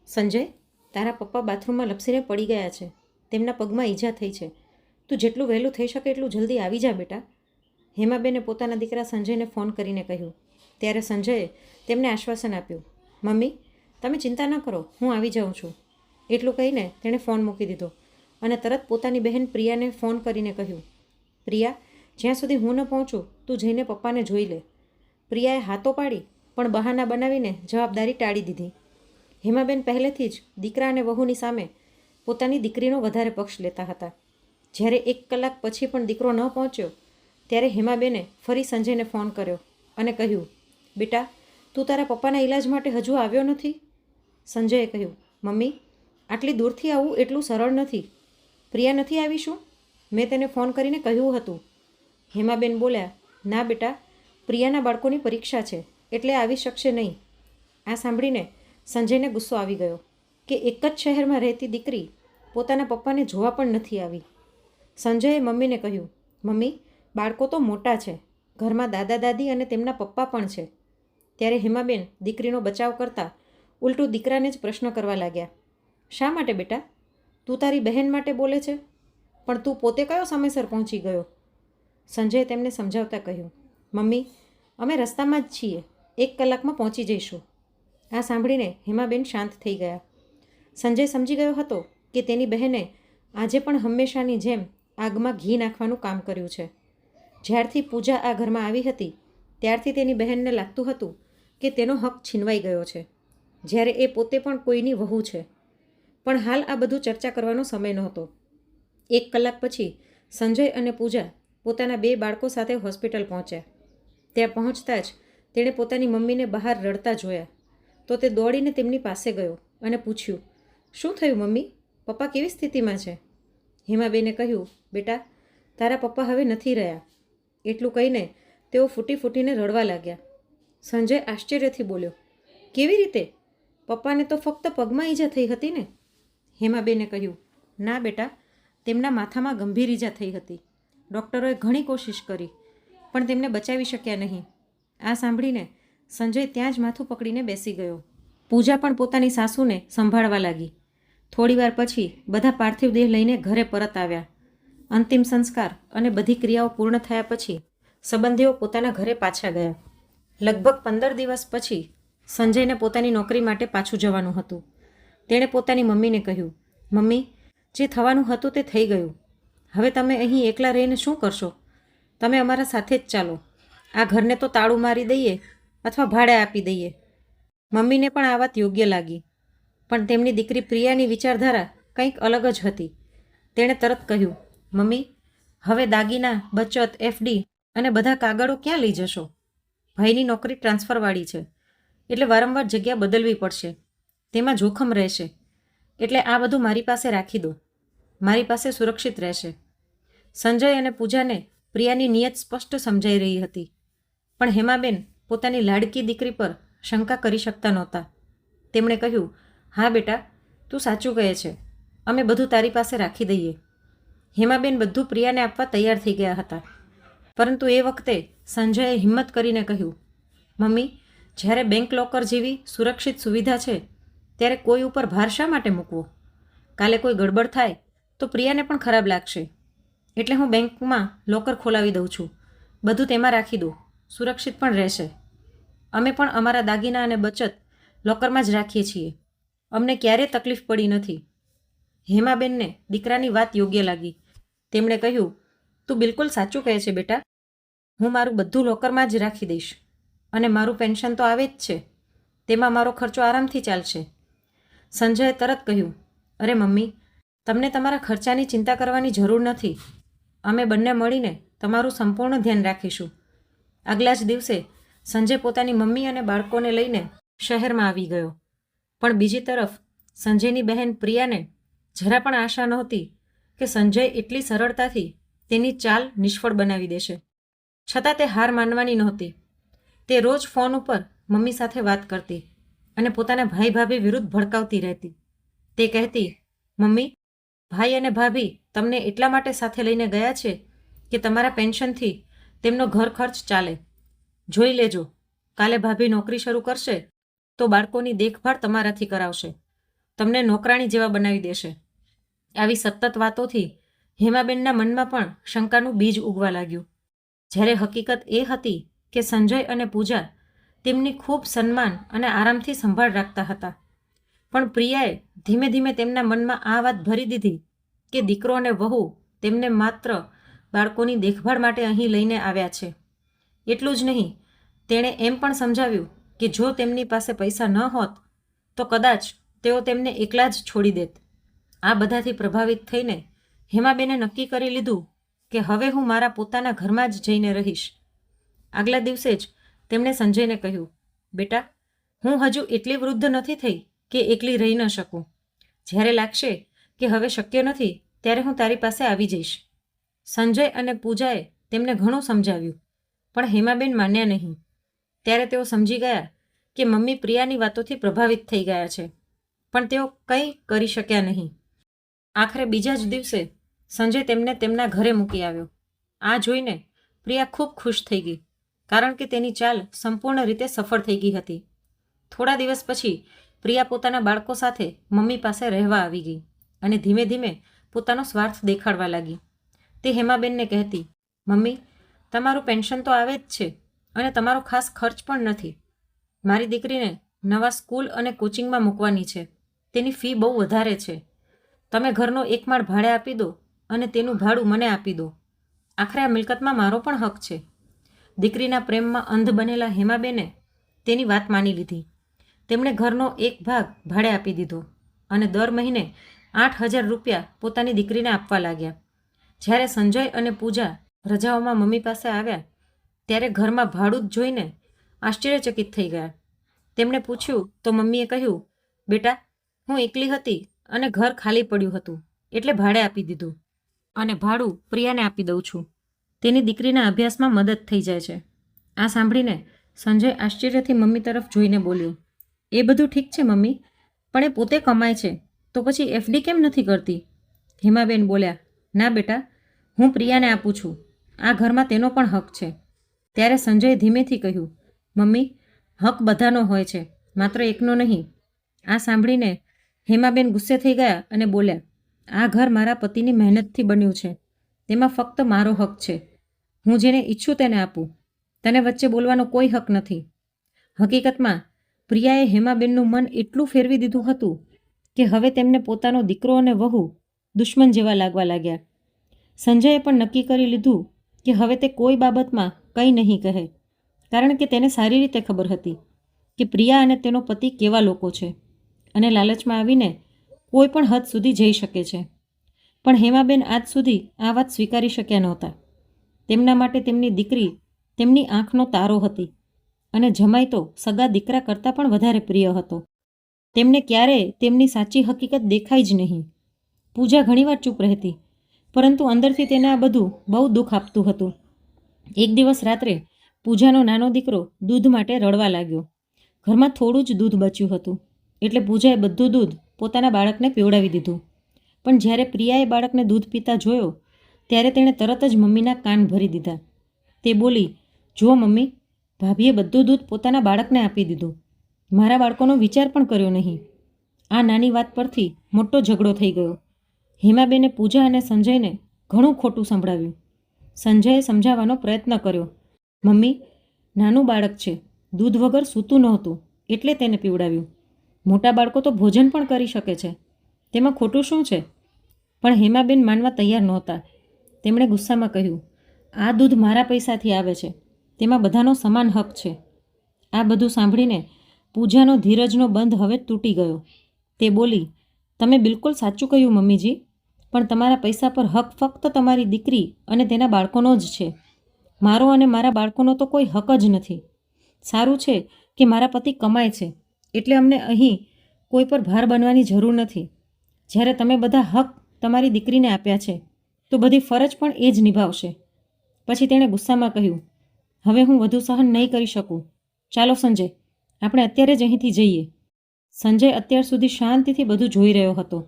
સંજય, તારા પપ્પા બાથરૂમમાં લપસીને પડી ગયા છે. તેમના પગમાં ઈજા થઈ છે. તું જેટલું વહેલું થઈ શકે એટલું જલ્દી આવી જા બેટા. હેમાબેને પોતાના દીકરા સંજયને ફોન કરીને કહ્યું. ત્યારે સંજયે તેમને આશ્વાસન આપ્યું. મમ્મી, તમે ચિંતા ન કરો, હું આવી જાઉં છું. એટલું કહીને તેણે ફોન મૂકી દીધો અને તરત પોતાની બહેન પ્રિયાને ફોન કરીને કહ્યું. પ્રિયા, જ્યાં સુધી હું ન પહોંચું તું જઈને પપ્પાને જોઈ લે. પ્રિયાએ હાથો પાડી પણ બહાના બનાવીને જવાબદારી ટાળી દીધી. હેમાબેન પહેલેથી જ દીકરા અને વહુની સામે પોતાની દીકરીનો વધારે પક્ષ લેતા હતા. જ્યારે 1 કલાક પછી પણ દીકરો ન પહોંચ્યો ત્યારે હેમાબેને ફરી સંજયને ફોન કર્યો અને કહ્યું, બેટા, તું તારા પપ્પાના ઈલાજ માટે હજુ આવ્યો નથી? સંજયે કહ્યું, મમ્મી, આટલી દૂરથી આવવું એટલું સરળ નથી. પ્રિયા નથી આવી શું? મેં તેને ફોન કરીને કહ્યું હતું. હેમાબેન બોલ્યા, ના બેટા, પ્રિયાના બાળકોની પરીક્ષા છે એટલે આવી શકશે નહીં. આ સાંભળીને સંજયને ગુસ્સો આવી ગયો કે એક જ શહેરમાં રહેતી દીકરી પોતાના પપ્પાને જોવા પણ નથી આવી. સંજયે મમ્મીને કહ્યું, મમ્મી, બાળકો તો મોટા છે, ઘરમાં દાદા દાદી અને તેમના પપ્પા પણ છે. ત્યારે હેમાબેન દીકરીનો બચાવ કરતા ઉલટું દીકરાને જ પ્રશ્ન કરવા લાગ્યા. શા માટે બેટા? તું તારી બહેન માટે બોલે છે, પણ તું પોતે કયો સમયસર પહોંચી ગયો? સંજયે તેમને સમજાવતા કહ્યું, મમ્મી, અમે રસ્તામાં જ છીએ, 1 કલાકમાં પહોંચી જઈશું. આ સાંભળીને હેમાબેન શાંત થઈ ગયા. સંજય સમજી ગયો હતો કે તેની બહેને આજે પણ હંમેશાની જેમ આગમાં ઘી નાખવાનું કામ કર્યું છે. જ્યારથી પૂજા આ ઘરમાં આવી હતી ત્યારથી તેની બહેનને લાગતું હતું કે તેનો હક છીનવાઈ ગયો છે, જ્યારે એ પોતે પણ કોઈની વહુ છે. પણ હાલ આ બધું ચર્ચા કરવાનો સમય નહોતો. 1 કલાક પછી સંજય અને પૂજા પોતાના 2 બાળકો સાથે હોસ્પિટલ પહોંચ્યા. ત્યાં પહોંચતા જ તેણે પોતાની મમ્મીને બહાર રડતા જોયા તો તે દોડીને તેમની પાસે ગયો અને પૂછ્યું, શું થયું મમ્મી? પપ્પા કેવી સ્થિતિમાં છે? હેમાબેને કહ્યું, બેટા, તારા પપ્પા હવે નથી રહ્યા. એટલું કહીને તેઓ ફૂટી ફૂટીને રડવા લાગ્યા. સંજય આશ્ચર્યથી બોલ્યો, કેવી રીતે? પપ્પાને તો ફક્ત પગમાં ઈજા થઈ હતી ને? હેમાબેને કહ્યું, ના બેટા, તેમના માથામાં ગંભીર ઈજા થઈ હતી. ડૉક્ટરોએ ઘણી કોશિશ કરી પણ તેમને બચાવી શક્યા નહીં. આ સાંભળીને સંજય ત્યાં જ માથું પકડીને બેસી ગયો. પૂજા પણ પોતાની સાસુને સંભાળવા લાગી. થોડીવાર પછી બધા પાર્થિવ દેહ લઈને ઘરે પરત આવ્યા. અંતિમ સંસ્કાર અને બધી ક્રિયાઓ પૂર્ણ થયા પછી સંબંધીઓ પોતાના ઘરે પાછા ગયા. લગભગ 15 દિવસ પછી સંજયને પોતાની નોકરી માટે પાછું જવાનું હતું. તેણે પોતાની મમ્મીને કહ્યું, મમ્મી, જે થવાનું હતું તે થઈ ગયું. હવે તમે અહીં એકલા રહીને શું કરશો? તમે અમારા સાથે જ ચાલો. આ ઘરને તો તાળું મારી દઈએ અથવા ભાડે આપી દઈએ. મમ્મીને પણ આ વાત યોગ્ય લાગી, પણ તેમની દીકરી પ્રિયાની વિચારધારા કંઈક અલગ જ હતી. તેણે તરત કહ્યું, મમ્મી, હવે દાગીના, બચત, એફડી અને બધા કાગળો ક્યાં લઈ જશો? ભાઈની નોકરી ટ્રાન્સફરવાળી છે એટલે વારંવાર જગ્યા બદલવી પડશે. તેમાં જોખમ રહેશે. એટલે આ બધું મારી પાસે રાખી દો. મારી પાસે સુરક્ષિત રહેશે. સંજય અને પૂજાને પ્રિયાની નિયત સ્પષ્ટ સમજાઈ રહી હતી, પણ હેમાબેન પોતાની લાડકી દીકરી પર શંકા કરી શકતા નહોતા. તેમણે કહ્યું, હા બેટા, તું સાચું કહે છે, અમે બધું તારી પાસે રાખી દઈએ. હેમાબેન બધું પ્રિયાને આપવા તૈયાર થઈ ગયા હતા. પરંતુ એ વખતે સંજયે હિંમત કરીને કહ્યું, મમ્મી, જ્યારે બેંક લોકર જેવી સુરક્ષિત સુવિધા છે ત્યારે કોઈ ઉપર ભાર શા માટે મૂકવો? કાલે કોઈ ગડબડ થાય તો પ્રિયાને પણ ખરાબ લાગશે. એટલે હું બેંકમાં લોકર ખોલાવી દઉં છું. બધું તેમાં રાખી દો, સુરક્ષિત પણ રહેશે. અમે પણ અમારા દાગીના અને બચત લોકરમાં જ રાખીએ છીએ. અમને ક્યારેય તકલીફ પડી નથી. હેમાબેનને દીકરાની વાત યોગ્ય લાગી. તેમણે કહ્યું, તું બિલકુલ સાચું કહે છે બેટા. હું મારું બધું લોકરમાં જ રાખી દઈશ અને મારું પેન્શન તો આવે જ છે. તેમાં મારો ખર્ચો આરામથી ચાલશે. સંજયે તરત કહ્યું, અરે મમ્મી, તમને તમારા ખર્ચાની ચિંતા કરવાની જરૂર નથી. અમે બંને મળીને તમારું સંપૂર્ણ ધ્યાન રાખીશું. આગલા જ દિવસે સંજય પોતાની મમ્મી અને બાળકોને લઈને શહેરમાં આવી ગયો. પણ બીજી તરફ સંજયની બહેન પ્રિયાને જરા પણ આશા નહોતી કે સંજય એટલી સરળતાથી તેની ચાલ નિષ્ફળ બનાવી દેશે. છતાં તે હાર માનવાની નહોતી. તે રોજ ફોન ઉપર મમ્મી સાથે વાત કરતી અને પોતાના ભાઈ ભાભી વિરુદ્ધ ભડકાવતી રહેતી. તે કહેતી, મમ્મી, ભાઈ અને ભાભી તમને એટલા માટે સાથે લઈને ગયા છે કે તમારા પેન્શનથી તેમનો ઘર ખર્ચ ચાલે. જોઈ લેજો, કાલે ભાભી નોકરી શરૂ કરશે તો બાળકોની દેખભાળ તમારાથી કરાવશે. તમને નોકરાણી જેવા બનાવી દેશે. આવી સતત વાતોથી હેમાબેનના મનમાં પણ શંકાનું બીજ ઉગવા લાગ્યું. જ્યારે હકીકત એ હતી કે સંજય અને પૂજા તેમની ખૂબ સન્માન અને આરામથી સંભાળ રાખતા હતા. પણ પ્રિયાએ ધીમે ધીમે તેમના મનમાં આ વાત ભરી દીધી કે દીકરો અને વહુ તેમને માત્ર બાળકોની દેખભાળ માટે અહીં લઈને આવ્યા છે. એટલું જ નહીં, તેણે એમ પણ સમજાવ્યું કે જો તેમની પાસે પૈસા ન હોત તો કદાચ તેઓ તેમને એકલા જ છોડી દેત. આ બધાથી પ્રભાવિત થઈને હેમાબેને નક્કી કરી લીધું કે હવે હું મારા પોતાના ઘરમાં જ જઈને રહીશ. આગલા દિવસે જ તેમણે સંજયને કહ્યું, બેટા, હું હજુ એટલી વૃદ્ધ નથી થઈ કે એકલી રહી ન શકું. જ્યારે લાગશે કે હવે શક્ય નથી ત્યારે હું તારી પાસે આવી જઈશ. સંજય અને પૂજાએ તેમને ઘણું સમજાવ્યું, પણ હેમાબેન માન્યા નહીં. ત્યારે તેઓ સમજી ગયા કે મમ્મી પ્રિયાની વાતોથી પ્રભાવિત થઈ ગયા છે, પણ તેઓ કંઈ કરી શક્યા નહીં. આખરે બીજા જ દિવસે સંજય તેમને તેમના ઘરે મૂકી આવ્યો. આ જોઈને પ્રિયા ખૂબ ખુશ થઈ ગઈ, કારણ કે તેની ચાલ સંપૂર્ણ રીતે સફળ થઈ ગઈ હતી. થોડા દિવસ પછી પ્રિયા પોતાના બાળકો સાથે મમ્મી પાસે રહેવા આવી ગઈ અને ધીમે ધીમે પોતાનો સ્વાર્થ દેખાડવા લાગી. તે હેમાબેનને કહેતી, મમ્મી, તમારું પેન્શન તો આવે જ છે અને તમારો ખાસ ખર્ચ પણ નથી. મારી દીકરીને નવા સ્કૂલ અને કોચિંગમાં મૂકવાની છે. તેની ફી બહુ વધારે છે. તમે ઘરનો એક માળ ભાડે આપી દો અને તેનું ભાડું મને આપી દો. આખરે આ મિલકતમાં મારો પણ હક છે. દીકરીના પ્રેમમાં અંધ બનેલા હેમાબેને તેની વાત માની લીધી. તેમણે ઘરનો એક ભાગ ભાડે આપી દીધો અને દર મહિને 8,000 રૂપિયા પોતાની દીકરીને આપવા લાગ્યા. જ્યારે સંજય અને પૂજા રજાઓમાં મમ્મી પાસે આવ્યા ત્યારે ઘરમાં ભાડું જ જોઈને આશ્ચર્યચકિત થઈ ગયા. તેમણે પૂછ્યું તો મમ્મીએ કહ્યું, બેટા, હું એકલી હતી અને ઘર ખાલી પડ્યું હતું એટલે ભાડે આપી દીધું અને ભાડું પ્રિયાને આપી દઉં છું. તેની દીકરીના અભ્યાસમાં મદદ થઈ જાય છે. આ સાંભળીને સંજય આશ્ચર્યથી મમ્મી તરફ જોઈને બોલ્યો, એ બધું ઠીક છે મમ્મી, પણ એ પોતે કમાય છે તો પછી એફડી કેમ નથી કરતી? હેમાબેન બોલ્યા, ના બેટા, હું પ્રિયાને આપું છું. આ ઘરમાં તેનો પણ હક છે. ત્યારે સંજયે ધીમેથી કહ્યું, મમ્મી, હક બધાનો હોય છે, માત્ર એકનો નહીં. આ સાંભળીને હેમાબેન ગુસ્સે થઈ ગયા અને બોલ્યા, આ ઘર મારા પતિની મહેનતથી બન્યું છે. તેમાં ફક્ત મારો હક છે. હું જેને ઈચ્છું તેને આપું. તને વચ્ચે બોલવાનો કોઈ હક નથી. હકીકતમાં પ્રિયાએ હેમાબેનનું મન એટલું ફેરવી દીધું હતું કે હવે તેમને પોતાનો દીકરો અને વહુ દુશ્મન જેવા લાગવા લાગ્યા. સંજયે પણ નક્કી કરી લીધું કે હવે તે કોઈ બાબતમાં કંઈ નહીં કહે, કારણ કે તેને સારી રીતે ખબર હતી કે પ્રિયા અને તેનો પતિ કેવા લોકો છે અને લાલચમાં આવીને કોઈ પણ હદ સુધી જઈ શકે છે. પણ હેમાબેન આજ સુધી આ વાત સ્વીકારી શક્યા નહોતા. તેમના માટે તેમની દીકરી તેમની આંખનો તારો હતી અને જમાઈ તો સગા દીકરા કરતાં પણ વધારે પ્રિય હતો. તેમને ક્યારેય તેમની સાચી હકીકત દેખાઈ જ નહીં. પૂજા ઘણીવાર ચૂપ રહેતી, પરંતુ અંદરથી તેને આ બધું બહુ દુઃખ આપતું હતું. એક દિવસ રાત્રે પૂજાનો નાનો દીકરો દૂધ માટે રડવા લાગ્યો. ઘરમાં થોડું જ દૂધ બચ્યું હતું એટલે પૂજાએ બધું દૂધ પોતાના બાળકને પીવડાવી દીધું. પણ જ્યારે પ્રિયાએ બાળકને દૂધ પીતા જોયો ત્યારે તેણે તરત જ મમ્મીના કાન ભરી દીધા. તે બોલી, જુઓ મમ્મી, ભાભીએ બધું દૂધ પોતાના બાળકને આપી દીધું. મારા બાળકોનો વિચાર પણ કર્યો નહીં. આ નાની વાત પરથી મોટો ઝઘડો થઈ ગયો. હેમાબેને પૂજા અને સંજયને ઘણું ખોટું સંભળાવ્યું. સંજયે સમજાવવાનો પ્રયત્ન કર્યો, મમ્મી, નાનું બાળક છે, દૂધ વગર સૂતું નહોતું એટલે તેને પીવડાવ્યું. મોટા બાળકો તો ભોજન પણ કરી શકે છે, તેમાં ખોટું શું છે? પણ હેમાબેન માનવા તૈયાર નહોતા. તેમણે ગુસ્સામાં કહ્યું, આ દૂધ મારા પૈસાથી આવે છે, તેમાં બધાનો સમાન હક છે. આ બધું સાંભળીને પૂજાનો ધીરજનો બંધ હવે તૂટી ગયો. તે બોલી, તમે બિલકુલ સાચું કહ્યું મમ્મીજી, પણ તમારા પૈસા પર હક ફક્ત તમારી દીકરી અને તેના બાળકોનો જ છે. મારો અને મારા બાળકોનો તો કોઈ હક જ નથી. સારું છે કે મારા પતિ કમાય છે એટલે અમને અહીં કોઈ પર ભાર બનવાની જરૂર નથી. જ્યારે તમે બધા હક તમારી દીકરીને આપ્યા છે તો બધી ફરજ પણ એ જ નિભાવશે. પછી તેણે ગુસ્સામાં કહ્યું, હવે હું વધુ સહન નહીં કરી શકું. ચાલો સંજય, આપણે અત્યારે જ અહીંથી જઈએ. સંજય અત્યાર સુધી શાંતિથી બધું જોઈ રહ્યો હતો.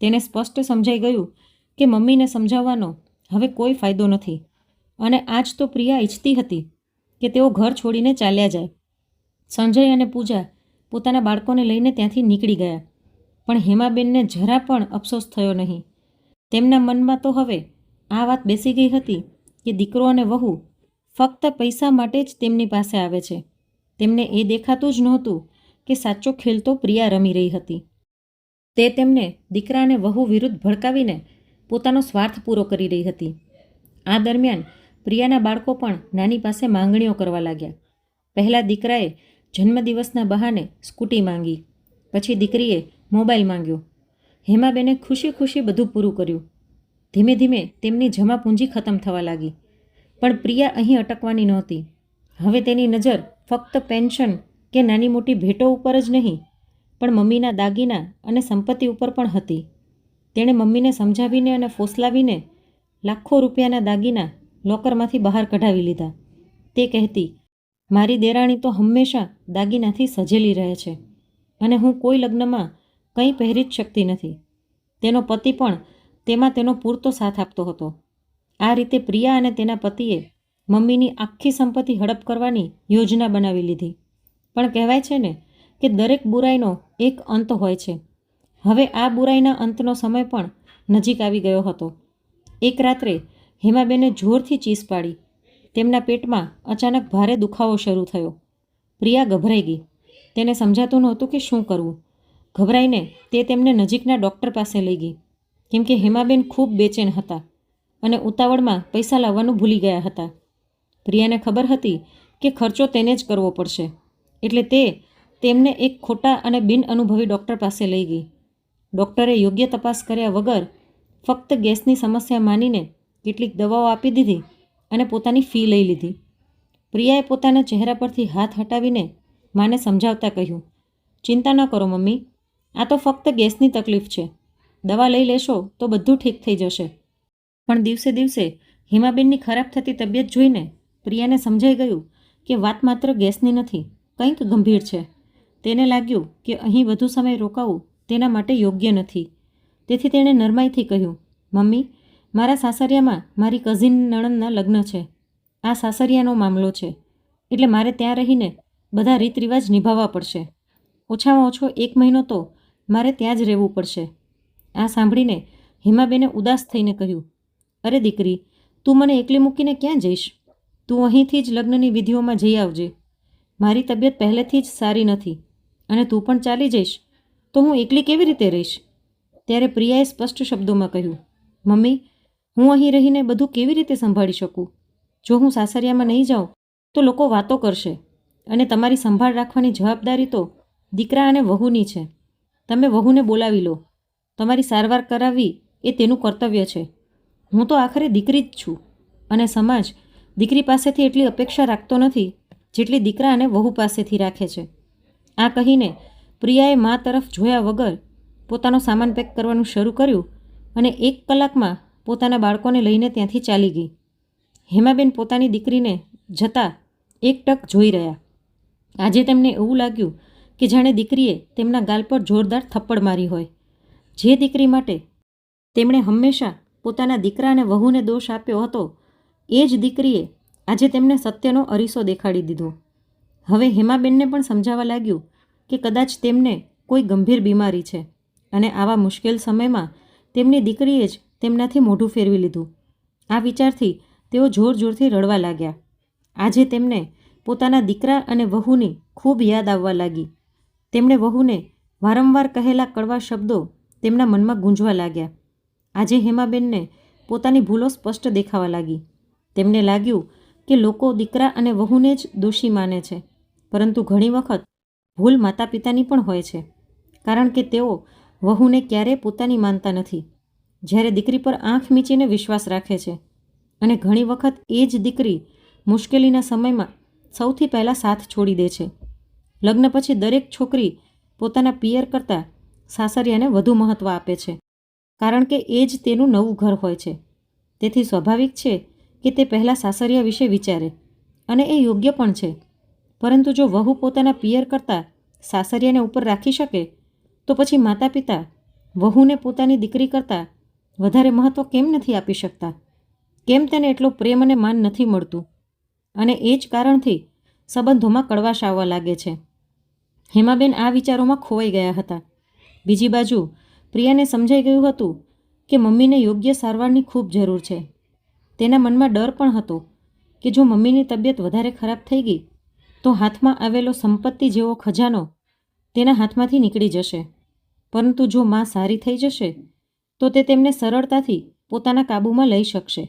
તેને સ્પષ્ટ સમજાઈ ગયું કે મમ્મીને સમજાવવાનો હવે કોઈ ફાયદો નથી અને આજ તો પ્રિયા ઈચ્છતી હતી કે તેઓ ઘર છોડીને ચાલ્યા જાય. સંજય અને પૂજા પોતાના બાળકોને લઈને ત્યાંથી નીકળી ગયા. પણ હેમાબેનને જરા પણ અફસોસ થયો નહીં. તેમના મનમાં તો હવે આ વાત બેસી ગઈ હતી કે દીકરો અને વહુ ફક્ત પૈસા માટે જ તેમની પાસે આવે છે. તેમને એ દેખાતું જ નહોતું કે સાચો ખેલ તો પ્રિયા રમી રહી હતી. તે તેમને દીકરા અને વહુ વિરુદ્ધ ભડકાવીને પોતાનો સ્વાર્થ પૂરો કરી રહી હતી. આ દરમિયાન પ્રિયાના બાળકો પણ નાની પાસે માંગણીઓ કરવા લાગ્યા. પહેલાં દીકરાએ જન્મદિવસના બહાને સ્કૂટી માંગી, પછી દીકરીએ મોબાઈલ માંગ્યો. હેમાબેને ખુશી ખુશી બધું પૂરું કર્યું. ધીમે ધીમે તેમની જમા પૂંજી ખતમ થવા લાગી. પણ પ્રિયા અહીં અટકવાની નહોતી. હવે તેની નજર ફક્ત પેન્શન કે નાની મોટી ભેટો ઉપર જ નહીં, પણ મમ્મીના દાગીના અને સંપત્તિ ઉપર પણ હતી. તેણે મમ્મીને સમજાવીને અને ફોસલાવીને લાખો રૂપિયાના દાગીના લોકરમાંથી બહાર કઢાવી લીધા. તે કહેતી, મારી દેરાણી તો હંમેશા દાગીનાથી સજેલી રહે છે અને હું કોઈ લગ્નમાં કંઈ પહેરી જ શકતી નથી. તેનો પતિ પણ તેમાં તેનો પૂરતો સાથ આપતો હતો. આ રીતે પ્રિયા અને તેના પતિએ મમ્મીની આખી સંપત્તિ હડપ કરવાની યોજના બનાવી લીધી. પણ કહેવાય છે ને કે દરેક બુરાઈનો એક અંત હોય છે. હવે આ બુરાઈના અંતનો સમય પણ નજીક આવી ગયો હતો. એક રાત્રે હેમાબેને જોરથી ચીસ પાડી. તેમના પેટમાં અચાનક ભારે દુખાવો શરૂ થયો. પ્રિયા ગભરાઈ ગઈ. તેને સમજાતું નહોતું કે શું કરવું. ગભરાઈને તે તેમને નજીકના ડૉક્ટર પાસે લઈ ગઈ, કેમ કે હેમાબેન ખૂબ બેચેન હતા અને ઉતાવળમાં પૈસા લાવવાનું ભૂલી ગયા હતા. પ્રિયાને ખબર હતી કે ખર્ચો તેને જ કરવો પડશે, એટલે તે તેમને એક ખોટા અને બિનઅનુભવી ડૉક્ટર પાસે લઈ ગઈ. ડૉક્ટરે યોગ્ય તપાસ કર્યા વગર ફક્ત ગેસની સમસ્યા માનીને કેટલીક દવાઓ આપી દીધી અને પોતાની ફી લઈ લીધી. પ્રિયાએ પોતાના ચહેરા પરથી હાથ હટાવીને માને સમજાવતા કહ્યું, ચિંતા ન કરો મમ્મી, આ તો ફક્ત ગેસની તકલીફ છે. દવા લઈ લેશો તો બધું ઠીક થઈ જશે. પણ દિવસે દિવસે હિમાબેનની ખરાબ થતી તબિયત જોઈને પ્રિયાને સમજાઈ ગયું કે વાત માત્ર ગેસની નથી, કંઈક ગંભીર છે. તેને લાગ્યું કે અહીં વધુ સમય રોકાવું તેના માટે યોગ્ય નથી. તેથી તેણે નરમાઈથી કહ્યું, મમ્મી, મારા સાસરિયામાં મારી કઝિન નણંદના લગ્ન છે. આ સાસરિયાનો મામલો છે, એટલે મારે ત્યાં રહીને બધા રીત રિવાજ નિભાવવા પડશે. ઓછામાં ઓછો 1 મહિનો તો મારે ત્યાં જ રહેવું પડશે. આ સાંભળીને હિમાબેને ઉદાસ થઈને કહ્યું, અરે દીકરી, તું મને એકલી મૂકીને ક્યાં જઈશ? તું અહીંથી જ લગ્નની વિધિઓમાં જઈ આવજે. મારી તબિયત પહેલેથી જ સારી નથી અને તું પણ ચાલી જઈશ તો હું એકલી કેવી રીતે રહીશ? ત્યારે પ્રિયાએ સ્પષ્ટ શબ્દોમાં કહ્યું, મમ્મી, હું અહીં રહીને બધું કેવી રીતે સંભાળી શકું? જો હું સાસરિયામાં નહીં જાઉં તો લોકો વાતો કરશે અને તમારી સંભાળ રાખવાની જવાબદારી તો દીકરા અને વહુની છે. તમે વહુને બોલાવી લો. તમારી સારવાર કરાવવી એ તેનું કર્તવ્ય છે. હું તો આખરે દીકરી જ છું અને સમાજ દીકરી પાસેથી એટલી અપેક્ષા રાખતો નથી જેટલી દીકરા અને વહુ પાસેથી રાખે છે. આ કહીને પ્રિયાએ મા તરફ જોયા વગર પોતાનો સામાન પેક કરવાનું શરૂ કર્યું અને 1 કલાકમાં પોતાના બાળકોને લઈને ત્યાંથી ચાલી ગઈ. હેમાબેન પોતાની દીકરીને જતા એકટક જોઈ રહ્યા. આજે તેમને એવું લાગ્યું કે જાણે દીકરીએ તેમના ગાલ પર જોરદાર થપ્પડ મારી હોય. જે દીકરી માટે તેમણે હંમેશા પોતાના દીકરા અને વહુને દોષ આપ્યો હતો, એ જ દીકરીએ આજે તેમને સત્યનો અરીસો દેખાડી દીધો. હવે હેમાબેનને પણ સમજાવવા લાગ્યું કે કદાચ તેમને કોઈ ગંભીર બીમારી છે અને આવા મુશ્કેલ સમયમાં તેમની દીકરીએ જ તેમનાથી મોઢું ફેરવી લીધું. આ વિચારથી તેઓ જોર જોરથી રડવા લાગ્યા. આજે તેમને પોતાના દીકરા અને વહુની ખૂબ યાદ આવવા લાગી. તેમણે વહુને વારંવાર કહેલા કડવા શબ્દો તેમના મનમાં ગૂંજવા લાગ્યા. આજે હેમાબેનને પોતાની ભૂલો સ્પષ્ટ દેખાવા લાગી. તેમને લાગ્યું કે લોકો દીકરા અને વહુને જ દોષી માને છે, પરંતુ ઘણી વખત ભૂલ માતા પિતાની પણ હોય છે, કારણ કે તેઓ વહુને ક્યારેય પોતાની માનતા નથી. જ્યારે દીકરી પર આંખ મીચીને વિશ્વાસ રાખે છે અને ઘણી વખત એ જ દીકરી મુશ્કેલીના સમયમાં સૌથી પહેલાં સાથ છોડી દે છે. લગ્ન પછી દરેક છોકરી પોતાના પિયર કરતાં સાસરિયાને વધુ મહત્ત્વ આપે છે, કારણ કે એ જ તેનું નવું ઘર હોય છે. તેથી સ્વાભાવિક છે કે તે પહેલાં સાસરિયા વિશે વિચારે, અને એ યોગ્ય પણ છે. પરંતુ જો વહુ પોતાના પિયર કરતાં સાસરિયાને ઉપર રાખી શકે તો પછી માતા પિતા વહુને પોતાની દીકરી કરતાં વધારે મહત્ત્વ કેમ નથી આપી શકતા? કેમ તેને એટલો પ્રેમ અને માન નથી મળતું? અને એ જ કારણથી સંબંધોમાં કડવાશ આવવા લાગે છે. હેમાબેન આ વિચારોમાં ખોવાઈ ગયા હતા. બીજી બાજુ પ્રિયાને સમજાઈ ગયું હતું કે મમ્મીને યોગ્ય સારવારની ખૂબ જરૂર છે. તેના મનમાં ડર પણ હતો કે જો મમ્મીની તબિયત વધારે ખરાબ થઈ ગઈ તો હાથમાં આવેલો સંપત્તિ જેવો ખજાનો તેના હાથમાંથી નીકળી જશે, પરંતુ જો માં સારી થઈ જશે તો તે તેમને સરળતાથી પોતાના કાબૂમાં લઈ શકશે.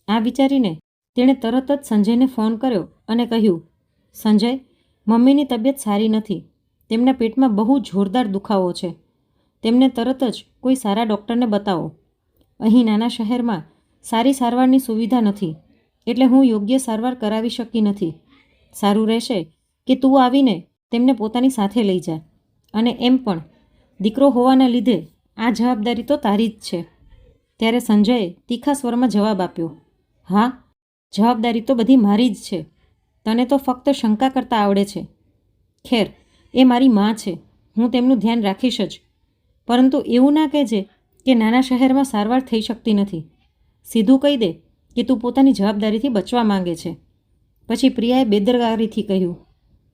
આ વિચારીને તેણે તરત જ સંજયને ફોન કર્યો અને કહ્યું, સંજય, મમ્મીની તબિયત સારી નથી. તેમના પેટમાં બહુ જોરદાર દુખાવો છે. તેમને તરત જ કોઈ સારા ડૉક્ટરને બતાવો. અહીં નાના શહેરમાં સારી સારવારની સુવિધા નથી, એટલે હું યોગ્ય સારવાર કરાવી શકી નથી. સારું રહેશે કે તું આવીને તેમને પોતાની સાથે લઈ જા. અને એમ પણ દીકરો હોવાના લીધે આ જવાબદારી તો તારી જ છે. ત્યારે સંજયે તીખા સ્વરમાં જવાબ આપ્યો, હા, જવાબદારી તો બધી મારી જ છે. તને તો ફક્ત શંકા કરતા આવડે છે. ખેર, એ મારી માં છે, હું તેમનું ધ્યાન રાખીશ જ. પરંતુ એવું ના કહેજે કે નાના શહેરમાં સારવાર થઈ શકતી નથી. સીધું કહી દે કે તું પોતાની જવાબદારીથી બચવા માંગે છે. પછી પ્રિયાએ બેદરકારીથી કહ્યું,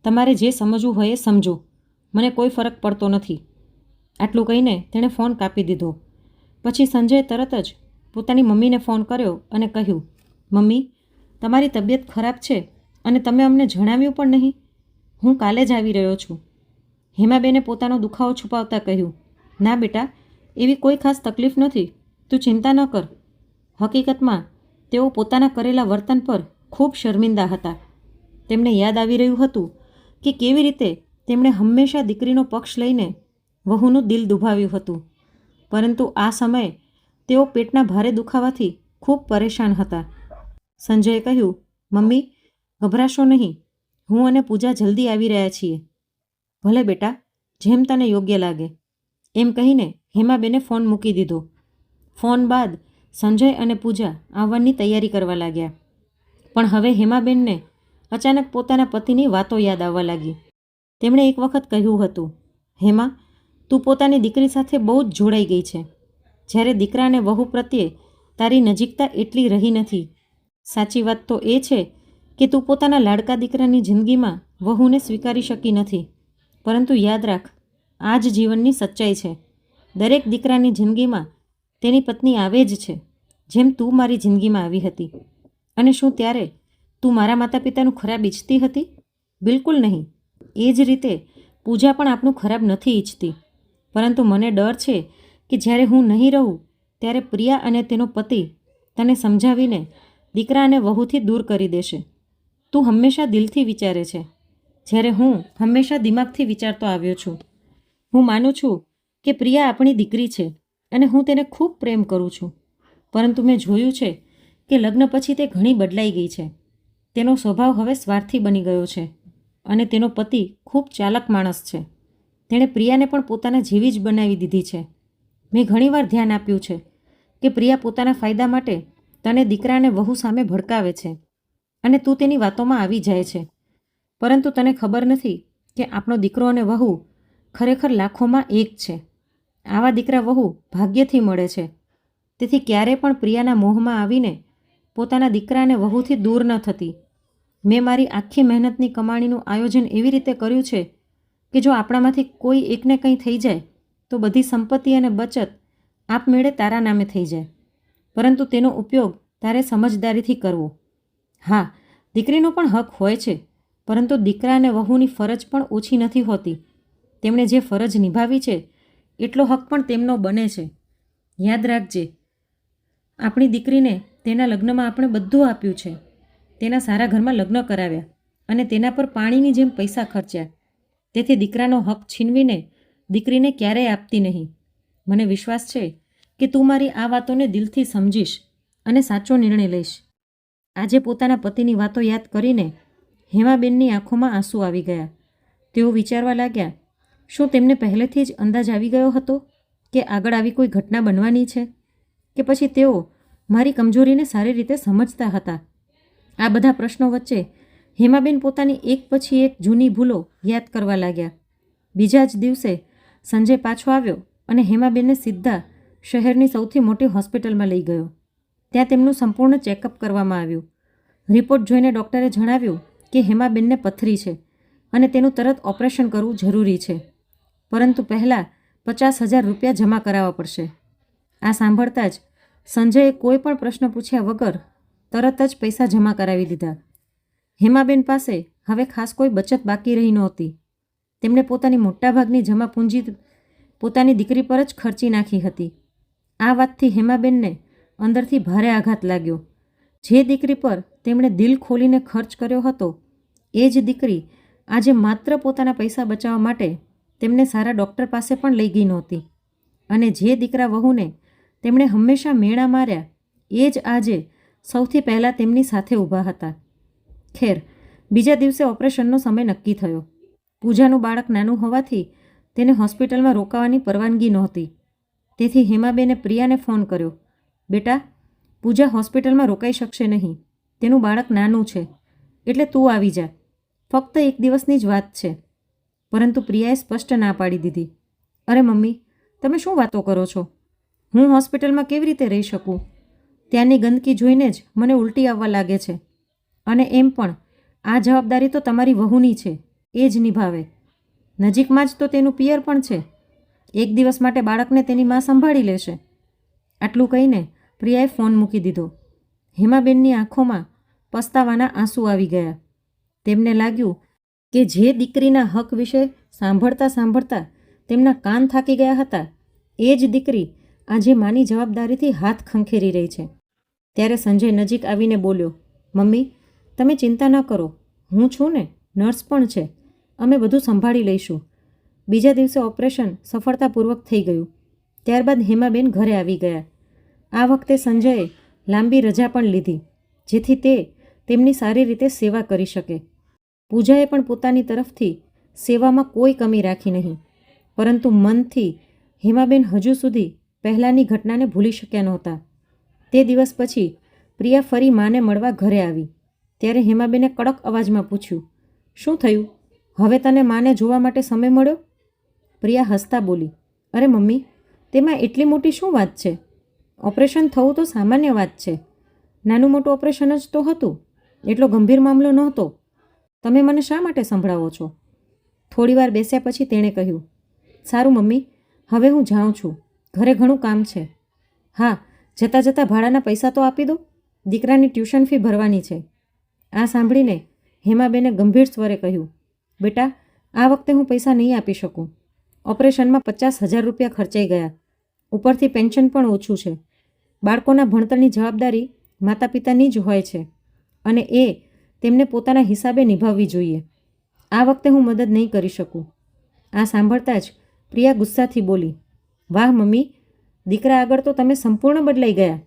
તમારે જે સમજવું હોય એ સમજો, મને કોઈ ફરક પડતો નથી. આટલું કહીને તેણે ફોન કાપી દીધો. પછી સંજયે તરત જ પોતાની મમ્મીને ફોન કર્યો અને કહ્યું, મમ્મી, તમારી તબિયત ખરાબ છે અને તમે અમને જણાવ્યું પણ નહીં. હું કાલે જ આવી રહ્યો છું. હેમાબેને પોતાનો દુખાવો છુપાવતા કહ્યું, ના બેટા, એવી કોઈ ખાસ તકલીફ નથી, તું ચિંતા ન કર. હકીકતમાં તેઓ પોતાના કરેલા વર્તન પર ખૂબ શર્મિંદા હતા. તેમને યાદ આવી રહ્યું હતું કે કેવી રીતે તેમણે હંમેશા દીકરીનો પક્ષ લઈને વહુનું દિલ દુભાવ્યું હતું. પરંતુ આ સમયે તેઓ પેટના ભારે દુખાવાથી ખૂબ પરેશાન હતા. સંજયે કહ્યું, મમ્મી, ગભરાશો નહીં, હું અને પૂજા જલ્દી આવી રહ્યા છીએ. ભલે બેટા, જેમ તને યોગ્ય લાગે. એમ કહીને હેમાબેને ફોન મૂકી દીધો. ફોન બાદ સંજય અને પૂજા આવવાની તૈયારી કરવા લાગ્યા. પણ હવે હેમાબેનને અચાનક પોતાના પતિની વાતો યાદ આવવા લાગી. તેમણે એક વખત કહ્યું હતું, હેમા, તું પોતાની દીકરી સાથે બહુ જ જોડાઈ ગઈ છે, જ્યારે દીકરા અને વહુ પ્રત્યે તારી નજીકતા એટલી રહી નથી. સાચી વાત તો એ છે કે તું પોતાના લાડકા દીકરાની જિંદગીમાં વહુને સ્વીકારી શકી નથી. પરંતુ યાદ રાખ, આ જ જીવનની સચ્ચાઈ છે. દરેક દીકરાની જિંદગીમાં તેની પત્ની આવે જ છે, જેમ તું મારી જિંદગીમાં આવી હતી. અને શું ત્યારે તું મારા માતા પિતાનું ખરાબ ઈચ્છતી હતી? બિલકુલ નહીં. એ જ રીતે પૂજા પણ આપણું ખરાબ નથી ઈચ્છતી. પરંતુ મને ડર છે કે જ્યારે હું નહીં રહું ત્યારે પ્રિયા અને તેનો પતિ તને સમજાવીને દીકરા અને વહુથી દૂર કરી દેશે. તું હંમેશા દિલથી વિચારે છે, જ્યારે હું હંમેશા દિમાગથી વિચારતો આવ્યો છું. હું માનું છું કે પ્રિયા આપણી દીકરી છે અને હું તેને ખૂબ પ્રેમ કરું છું. પરંતુ મેં જોયું છે કે લગ્ન પછી તે ઘણી બદલાઈ ગઈ છે. તેનો સ્વભાવ હવે સ્વાર્થી બની ગયો છે અને તેનો પતિ ખૂબ ચાલાક માણસ છે. તેણે પ્રિયાને પણ પોતાના જેવી જ બનાવી દીધી છે. મેં ઘણીવાર ધ્યાન આપ્યું છે કે પ્રિયા પોતાના ફાયદા માટે તને દીકરા અને વહુ સામે ભડકાવે છે અને તું તેની વાતોમાં આવી જાય છે. પરંતુ તને ખબર નથી કે આપણો દીકરો અને વહુ ખરેખર લાખોમાં એક છે. આવા દીકરા વહુ ભાગ્યથી મળે છે. તેથી ક્યારે પણ પ્રિયાના મોહમાં આવીને પોતાના દીકરા અને વહુથી દૂર ન થતી. મેં મારી આખી મહેનતની કમાણીનું આયોજન એવી રીતે કર્યું છે કે જો આપણામાંથી કોઈ એકને કંઈ થઈ જાય તો બધી સંપત્તિ અને બચત આપમેળે તારા નામે થઈ જાય. પરંતુ તેનો ઉપયોગ તારે સમજદારીથી કરવો. હા, દીકરીનો પણ હક હોય છે, પરંતુ દીકરા અને વહુની ફરજ પણ ઓછી નથી હોતી. તેમણે જે ફરજ નિભાવી છે એટલો હક પણ તેમનો બને છે. યાદ રાખજે, આપણી દીકરીને તેના લગ્નમાં આપણે બધું આપ્યું છે. તેના સારા ઘરમાં લગ્ન કરાવ્યા અને તેના પર પાણીની જેમ પૈસા ખર્ચ્યા. તેથી દીકરાનો હક છીનવીને દીકરીને ક્યારેય આપતી નહીં. મને વિશ્વાસ છે કે તું મારી આ વાતોને દિલથી સમજીશ અને સાચો નિર્ણય લઈશ. આજે પોતાના પતિની વાતો યાદ કરીને હેમાબેનની આંખોમાં આંસુ આવી ગયા. તેઓ વિચારવા લાગ્યા, શું તેમને પહેલેથી જ અંદાજ આવી ગયો હતો કે આગળ આવી કોઈ ઘટના બનવાની છે? કે પછી તેઓ મારી કમજોરીને સારી રીતે સમજતા હતા? આ બધા પ્રશ્નો વચ્ચે હેમાબેન પોતાની એક પછી એક જૂની ભૂલો યાદ કરવા લાગ્યા. બીજા જ દિવસે સંજય પાછો આવ્યો અને હેમાબેનને સીધા શહેરની સૌથી મોટી હોસ્પિટલમાં લઈ ગયો. ત્યાં તેમનું સંપૂર્ણ ચેકઅપ કરવામાં આવ્યું. રિપોર્ટ જોઈને ડૉક્ટરે જણાવ્યું કે હેમાબેનને પથરી છે અને તેનું તરત ઓપરેશન કરવું જરૂરી છે. પરંતુ પહેલાં 50,000 રૂપિયા જમા કરાવવા પડશે. આ સાંભળતા જ સંજયે કોઈ પણ પ્રશ્ન પૂછ્યા વગર તરત જ પૈસા જમા કરાવી દીધા. હેમાબેન પાસે હવે ખાસ કોઈ બચત બાકી રહી નહોતી. તેમણે પોતાની મોટાભાગની જમા પૂંજી પોતાની દીકરી પર જ ખર્ચી નાખી હતી. આ વાતથી હેમાબેનને અંદરથી ભારે આઘાત લાગ્યો. જે દીકરી પર તેમણે દિલ ખોલીને ખર્ચ કર્યો હતો એ જ દીકરી આજે માત્ર પોતાના પૈસા બચાવવા માટે તેમને સારા ડૉક્ટર પાસે પણ લઈ ગઈ નહોતી. અને જે દીકરા વહુને તેમણે હંમેશા મેણા માર્યા એ જ આજે સૌથી પહેલાં તેમની સાથે ઊભા હતા. ખેર, બીજા દિવસે ઓપરેશનનો સમય નક્કી થયો. પૂજાનું બાળક નાનું હોવાથી તેને હોસ્પિટલમાં રોકાવાની પરવાનગી નહોતી. તેથી હેમાબેને પ્રિયાને ફોન કર્યો. બેટા, પૂજા હોસ્પિટલમાં રોકાઈ શકશે નહીં. તેનું બાળક નાનું છે, એટલે તું આવી જા. ફક્ત એક દિવસની જ વાત છે. પરંતુ પ્રિયાએ સ્પષ્ટ ના પાડી દીધી. અરે મમ્મી, તમે શું વાતો કરો છો? હું હોસ્પિટલમાં કેવી રીતે રહી શકું? ત્યાંની ગંદકી જોઈને જ મને ઉલટી આવવા લાગે છે. અને એમ પણ આ જવાબદારી તો તમારી વહુની છે, એ જ નિભાવે. નજીકમાં જ તો તેનું પિયર પણ છે. એક દિવસ માટે બાળકને તેની મા સંભાળી લેશે. આટલું કહીને પ્રિયાએ ફોન મૂકી દીધો. હેમાબેનની આંખોમાં પસ્તાવાના આંસુ આવી ગયા. તેમને લાગ્યું કે જે દીકરીના હક વિશે સાંભળતા સાંભળતા તેમના કાન થાકી ગયા હતા એ જ દીકરી આજે માની જવાબદારીથી હાથ ખંખેરી રહી છે. ત્યારે સંજય નજીક આવીને બોલ્યો, મમ્મી, તમે ચિંતા ન કરો. હું છું ને, નર્સ પણ છે. અમે બધું સંભાળી લઈશું. બીજા દિવસે ઓપરેશન સફળતાપૂર્વક થઈ ગયું. ત્યારબાદ હેમાબેન ઘરે આવી ગયા. આ વખતે સંજયે લાંબી રજા પણ લીધી, જેથી તે તેમની સારી રીતે સેવા કરી શકે. પૂજાએ પણ પોતાની તરફથી સેવામાં કોઈ કમી રાખી નહીં. પરંતુ મનથી હેમાબેન હજુ સુધી પહેલાંની ઘટનાને ભૂલી શક્યા નહોતા. તે દિવસ પછી પ્રિયા ફરી માને મળવા ઘરે આવી. ત્યારે હેમાબેને કડક અવાજમાં પૂછ્યું, શું થયું? હવે તને માને જોવા માટે સમય મળ્યો? પ્રિયા હસતા બોલી, અરે મમ્મી, તેમાં એટલી મોટી શું વાત છે? ઓપરેશન થવું તો સામાન્ય વાત છે. નાનું મોટું ઓપરેશન જ તો હતું, એટલો ગંભીર મામલો નહોતો. તમે મને શા માટે સંભળાવો છો? થોડીવાર બેસ્યા પછી તેણે કહ્યું, સારું મમ્મી, હવે હું જાઉં છું. ઘરે ઘણું કામ છે. હા, જતાં જતાં ભાડાના પૈસા તો આપી દો. દીકરાની ટ્યુશન ફી ભરવાની છે. આ સાંભળીને હેમાબેને ગંભીર સ્વરે કહ્યું, બેટા, આ વખતે હું પૈસા નહીં આપી શકું. ઓપરેશનમાં 50,000 રૂપિયા ખર્ચાઈ ગયા. ઉપરથી પેન્શન પણ ઓછું છે. બાળકોના ભણતરની જવાબદારી માતા પિતાની જ હોય છે અને એ તેમને પોતાના હિસાબે નિભાવવી જોઈએ. આ વખતે હું મદદ નહીં કરી શકું. આ સાંભળતા જ પ્રિયા ગુસ્સાથી બોલી, વાહ મમ્મી, દીકરા આગળ તો તમે સંપૂર્ણ બદલાઈ ગયા.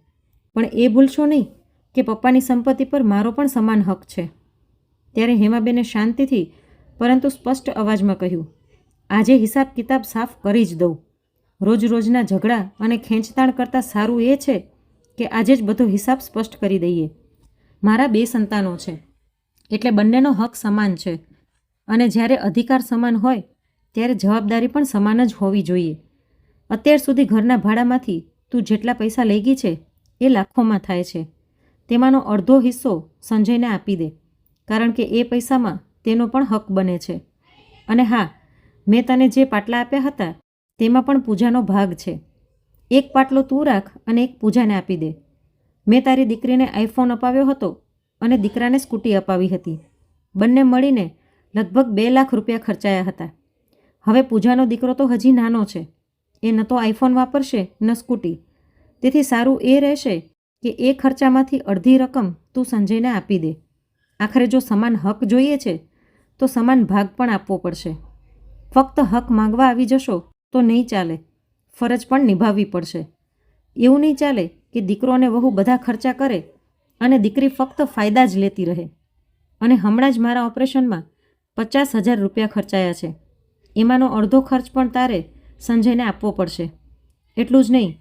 પણ એ ભૂલશો નહીં કે પપ્પાની સંપત્તિ પર મારો પણ સમાન હક છે. ત્યારે હેમાબેને શાંતિથી પરંતુ સ્પષ્ટ અવાજમાં કહ્યું, આજે હિસાબ કિતાબ સાફ કરી જ દઉં. રોજ રોજના ઝઘડા અને ખેંચતાણ કરતાં સારું એ છે કે આજે જ બધો હિસાબ સ્પષ્ટ કરી દઈએ. મારા 2 સંતાનો છે, એટલે બંનેનો હક સમાન છે. અને જ્યારે અધિકાર સમાન હોય ત્યારે જવાબદારી પણ સમાન જ હોવી જોઈએ. અત્યાર સુધી ઘરના ભાડામાંથી તું જેટલા પૈસા લઈ ગઈ છે એ લાખોમાં થાય છે. તેમાંનો અડધો હિસ્સો સંજયને આપી દે, કારણ કે એ પૈસામાં તેનો પણ હક બને છે. અને હા, મેં તને જે પાટલા આપ્યા હતા તેમાં પણ પૂજાનો ભાગ છે. એક પાટલો તું રાખ અને એક પૂજાને આપી દે. મેં તારી દીકરીને આઈફોન અપાવ્યો હતો અને દીકરાને સ્કૂટી અપાવી હતી. બંને મળીને લગભગ 2 લાખ રૂપિયા ખર્ચાયા હતા. હવે પૂજાનો દીકરો તો હજી નાનો છે. એ ન તો આઈફોન વાપરશે ન સ્કૂટી. તેથી સારું એ રહેશે કે એ ખર્ચામાંથી અડધી રકમ તું સંજયને આપી દે. આખરે જો સમાન હક જોઈએ છે તો સમાન ભાગ પણ આપવો પડશે. ફક્ત હક માંગવા આવી જશો તો નહીં ચાલે, ફરજ પણ નિભાવવી પડશે. એવું નહીં ચાલે કે દીકરો અને વહુ બધા ખર્ચા કરે અને દીકરી ફક્ત ફાયદા જ લેતી રહે. અને હમણાં જ મારા ઓપરેશનમાં 50,000 રૂપિયા ખર્ચાયા છે. એમાંનો અડધો ખર્ચ પણ તારે સંજયને આપવો પડશે. એટલું જ નહીં,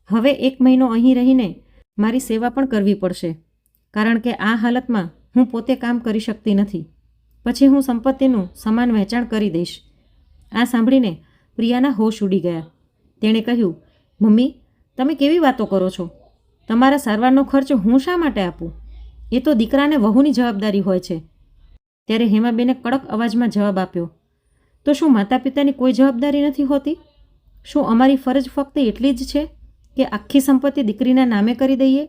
હવે 1 મહિનો અહીં રહીને મારી સેવા પણ કરવી પડશે, કારણ કે આ હાલતમાં હું પોતે કામ કરી શકતી નથી. પછી હું સંપત્તિનું સમાન વહેંચાણ કરી દઈશ. આ સાંભળીને પ્રિયાના હોશ ઉડી ગયા. તેણે કહ્યું, મમ્મી, તમે કેવી વાતો કરો છો? તમારા સારવારનો ખર્ચ હું શા માટે આપું? એ તો દીકરાને વહુની જવાબદારી હોય છે. ત્યારે હેમાબેને કડક અવાજમાં જવાબ આપ્યો, તો શું માતા પિતાની કોઈ જવાબદારી નથી હોતી? શું અમારી ફરજ ફક્ત એટલી જ છે કે આખી સંપત્તિ દીકરીના નામે કરી દઈએ?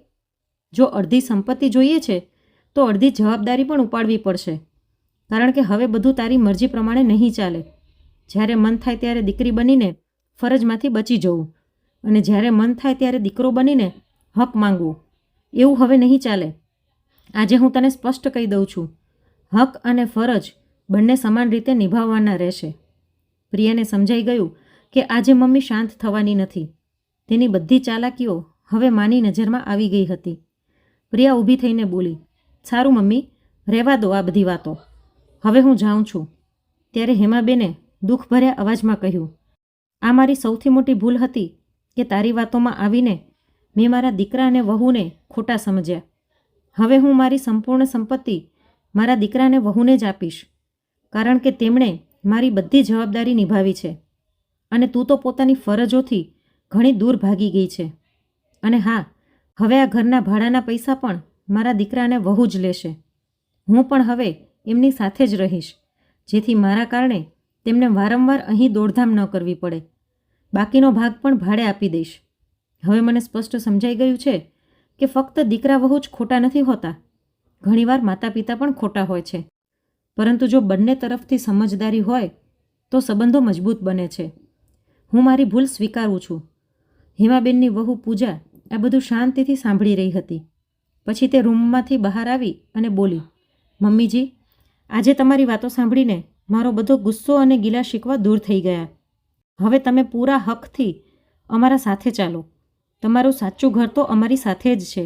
જો અડધી સંપત્તિ જોઈએ છે તો અડધી જવાબદારી પણ ઉપાડવી પડશે, કારણ કે હવે બધું તારી મરજી પ્રમાણે નહીં ચાલે. જ્યારે મન થાય ત્યારે દીકરી બનીને ફરજમાંથી બચી જવું, અને જ્યારે મન થાય ત્યારે દીકરો બનીને હક માંગવું, એવું હવે નહીં ચાલે. આજે હું તને સ્પષ્ટ કહી દઉં છું, હક અને ફરજ બંને સમાન રીતે નિભાવવાના રહેશે. પ્રિયાને સમજાઈ ગયું કે આજે મમ્મી શાંત થવાની નથી. તેની બધી ચાલાકીઓ હવે માની નજરમાં આવી ગઈ હતી. પ્રિયા ઊભી થઈને બોલી, સારું મમ્મી, રહેવા દો આ બધી વાતો, હવે હું જાઉં છું. ત્યારે હેમાબેને દુઃખભર્યા અવાજમાં કહ્યું, આ મારી સૌથી મોટી ભૂલ હતી કે તારી વાતોમાં આવીને મેં મારા દીકરા અને વહુને ખોટા સમજ્યા. હવે હું મારી સંપૂર્ણ સંપત્તિ મારા દીકરાને વહુને જ આપીશ, કારણ કે તેમણે મારી બધી જવાબદારી નિભાવી છે, અને તું તો પોતાની ફરજોથી ઘણી દૂર ભાગી ગઈ છે. અને હા, હવે આ ઘરના ભાડાના પૈસા પણ મારા દીકરાને વહુ જ લેશે. હું પણ હવે એમની સાથે જ રહીશ, જેથી મારા કારણે તેમને વારંવાર અહીં દોડધામ ન કરવી પડે. બાકીનો ભાગ પણ ભાડે આપી દઈશ. હવે મને સ્પષ્ટ સમજાઈ ગયું છે કે ફક્ત દીકરા વહુ જ ખોટા નથી હોતા, ઘણીવાર માતા પિતા પણ ખોટા હોય છે, પરંતુ જો બંને તરફથી સમજદારી હોય તો સંબંધો મજબૂત બને છે. હું મારી ભૂલ સ્વીકારું છું. હેમાબેનની વહુ પૂજા આ બધું શાંતિથી સાંભળી રહી હતી. પછી તે રૂમમાંથી બહાર આવી અને બોલી, મમ્મીજી, આજે તમારી વાતો સાંભળીને મારો બધો ગુસ્સો અને ગિલા શિકવા દૂર થઈ ગયા. હવે તમે પૂરા હકથી અમારા સાથે ચાલો. તમારું સાચું ઘર તો અમારી સાથે જ છે.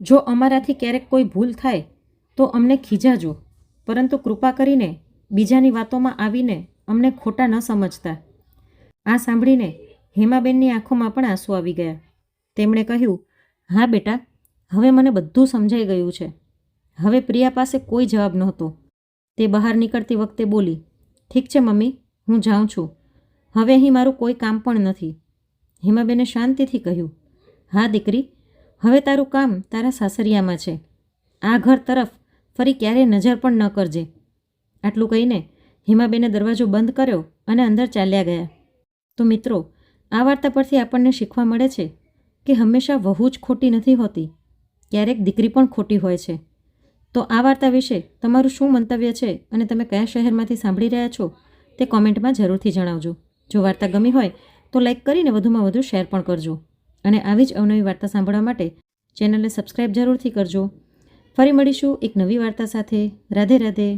જો અમારાથી ક્યારેક કોઈ ભૂલ થાય તો અમને ખીજાજો, પરંતુ કૃપા કરીને બીજાની વાતોમાં આવીને અમને ખોટા ન સમજતા. આ સાંભળીને હેમાબેનની આંખોમાં પણ આંસુ આવી ગયા. તેમણે કહ્યું, હા બેટા, હવે મને બધું સમજાઈ ગયું છે. હવે પ્રિયા પાસે કોઈ જવાબ નહોતો. તે બહાર નીકળતી વખતે બોલી, ઠીક છે મમ્મી, હું જાઉં છું. હવે અહીં મારું કોઈ કામ પણ નથી. હેમાબેને શાંતિથી કહ્યું, હા દીકરી, હવે તારું કામ તારા સાસરિયામાં છે. આ ઘર તરફ ફરી ક્યારેય નજર પણ ન કરજે. આટલું કહીને હેમાબેને દરવાજો બંધ કર્યો અને અંદર ચાલ્યા ગયા. તો મિત્રો, આ વાર્તા પરથી આપણને શીખવા મળે છે કે હંમેશા વહુ જ ખોટી નથી હોતી, ક્યારેક દીકરી પણ ખોટી હોય છે. તો આ વાર્તા વિશે તમારું શું મંતવ્ય છે અને તમે કયા શહેરમાંથી સાંભળી રહ્યા છો તે કોમેન્ટમાં જરૂરથી જણાવજો. જો વાર્તા ગમી હોય તો લાઈક કરીને વધુમાં વધુ શેર પણ કરજો, અને આવી જ અવનવી વાર્તા સાંભળવા માટે ચેનલને સબસ્ક્રાઈબ જરૂરથી કરજો. ફરી મળીશું એક નવી વાર્તા સાથે. રાધે રાધે.